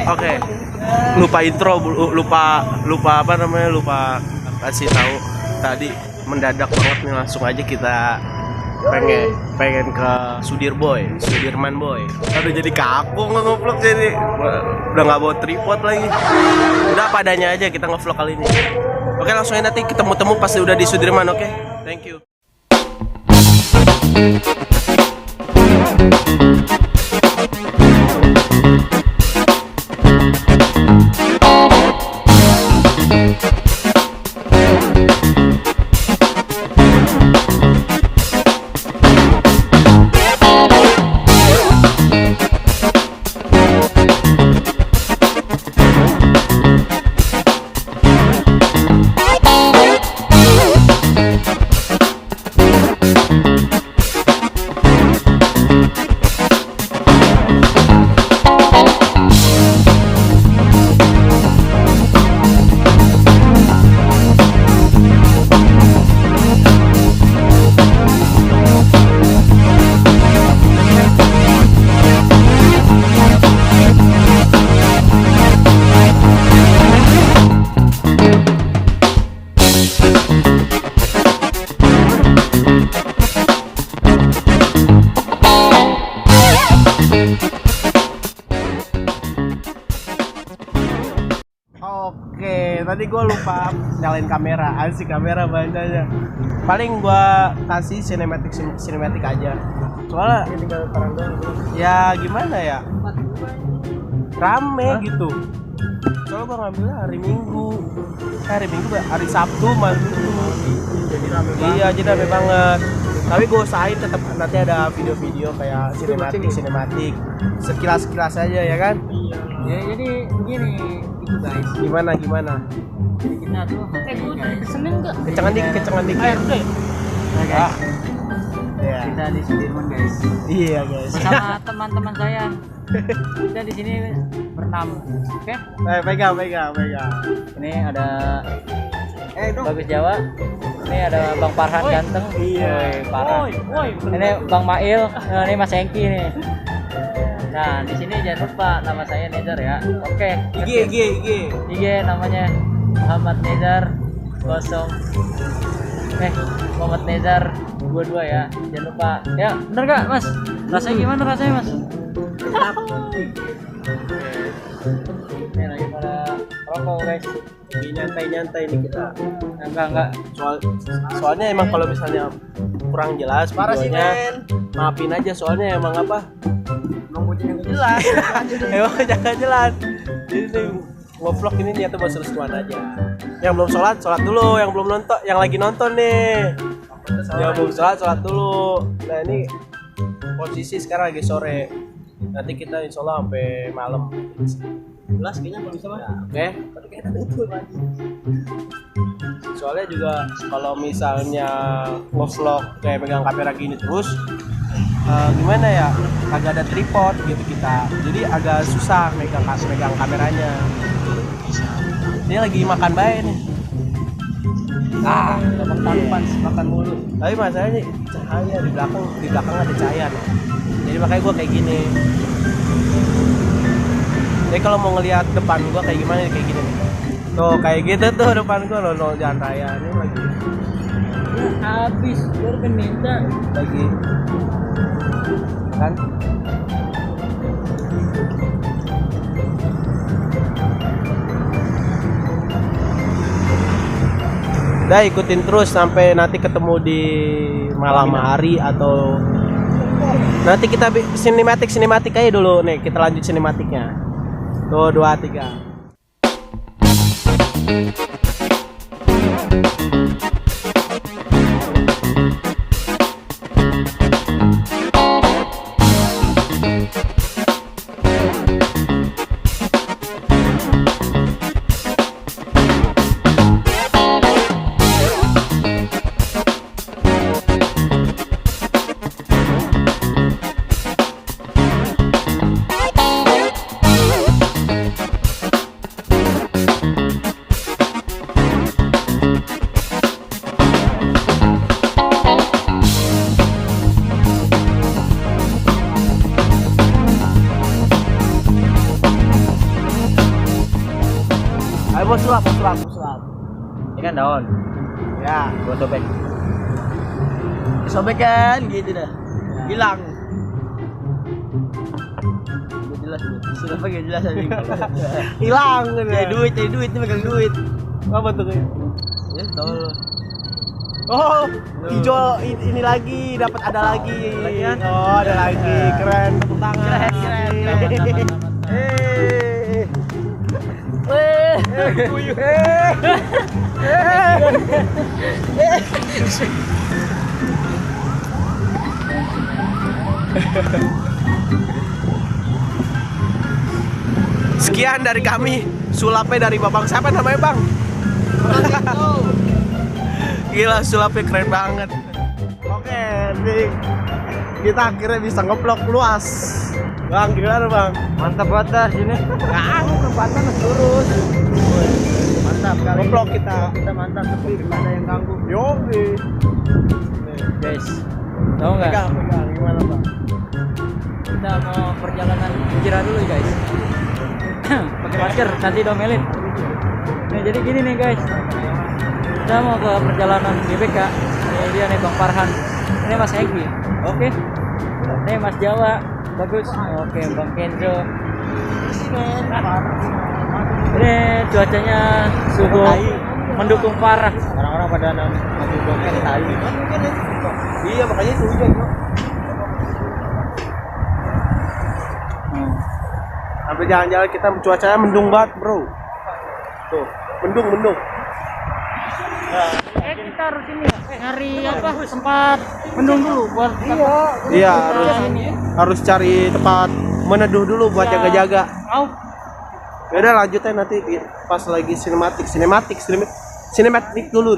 Oke. Lupa intro, lupa apa namanya, lupa kasih tahu tadi mendadak banget nih, langsung aja kita pengen ke Sudirman Boy. Aduh jadi kaku nge-vlog, jadi udah nggak bawa tripod lagi. Udah padanya aja kita nge-vlog kali ini. Oke, langsung aja nanti ketemu pasti udah di Sudirman. Oke, thank you. Oke, tadi gue lupa nyalain kamera, asik kamera banyak. Paling gue kasih sinematik aja. Soalnya ya gimana ya, rame gitu. Soalnya gue ngambilnya hari Minggu hari Sabtu malam Minggu. Iya, jadi rame banget. Tapi gue usahain tetap nanti ada video-video kayak sinematik sekilas aja ya kan. Ya jadi begini itu guys. Gimana? Jadi kita tuh Kecengan dikit. Ayo udah. Nah, guys. Iya. Kita di Sudirman guys. Iya guys. Bersama teman-teman saya. Kita di sini berenam. Oke? Pegang. Ini ada Bagus Jawa. Ini ada Bang Farhan ganteng. Iya. Parah. Ini Bang Mail. Ini Mas Engki nih. Nah, di sini jangan lupa nama saya Nezar ya. Oke. IG namanya Muhammad Nezar 0 Muhammad Nezar 22 ya. Jangan lupa. Ya, bener gak Mas? Rasanya gimana rasanya Mas? Ini lagi pada rokok guys. Lagi nyantai nih kita. Enggak. Soalnya emang kalau misalnya kurang jelas videonya, maafin aja, soalnya emang apa? Jelas. Emang jangan jelas. Jadi nge-vlog ini niatnya buat seru-seruan aja. Yang belum sholat dulu, yang belum nonton, yang lagi nonton nih. Yang belum sholat dulu. Nah ini posisi sekarang lagi sore. Nanti kita insya Allah sampai malam. Jelas kayaknya belum bisa mah. Oke. Tapi kayaknya itu lagi. Soalnya juga kalau misalnya nge-vlog kayak megang kamera gini terus, gimana ya, agak ada tripod gitu kita, jadi agak susah megang kameranya. Dia lagi makan baik nih. Makan mulu. Tapi masalahnya cahaya di belakang ada cahaya nih. Jadi makanya gue kayak gini. Jadi kalau mau ngelihat depan gue kayak gimana, kayak gini nih. Tuh kayak gitu tuh depan gue, nol jalan raya ini lagi. Habis baru kan minta Lagi kan. Udah ikutin terus sampai nanti ketemu di malam hari, atau nanti kita sinematik aja dulu nih, kita lanjut sinematiknya. Tuh 2, 3. Mau sulap. Ini kan daun. Ya, Gua sobek. sobek kan gitu dah. Hilang. Jelas sudah pakai jelas aja. Hilang kan. Cari duit ini megang duit. Apa tuh kayak? Ya, tahu. Oh, hijau ini lagi, dapat ada lagi. Oh, ada lagi. Keren, tepuk tangan. Keren. Sekian dari kami, sulapnya dari Babang. Siapa namanya, Bang? Gila, sulapnya keren banget. Oke, nih kita akhirnya bisa ngeblok luas. Bang, gimana Bang? Mantap banget sini. Kesempatan lurus. Mantap kali. Ngeblok kita. Kita mantap tapi nggak ada yang ganggu. Yogi. Guys, tahu nggak? Pegang, gimana Bang? Kita mau perjalanan hijrah dulu guys. Pakai masker, nanti domelin. Nih jadi gini nih guys. Kita mau ke perjalanan GBK. Ini dia nih Bang Farhan. Ini Mas Egi. Oke. Ini Mas Jawa. Bagus. Oke, Bang Kenzo. Ini cuacanya suhu mendukung parah. Orang-orang pada ngambil doken tai. Iya, makanya itu hujan, Bro. Sampai jalan-jalan kita cuacanya mendung banget, Bro. Tuh, mendung. Kita harus ini nyari apa tempat mendung dulu buat Iya, harus cari tempat meneduh dulu buat jaga-jaga. Ya udah lanjutnya nanti pas lagi sinematik dulu.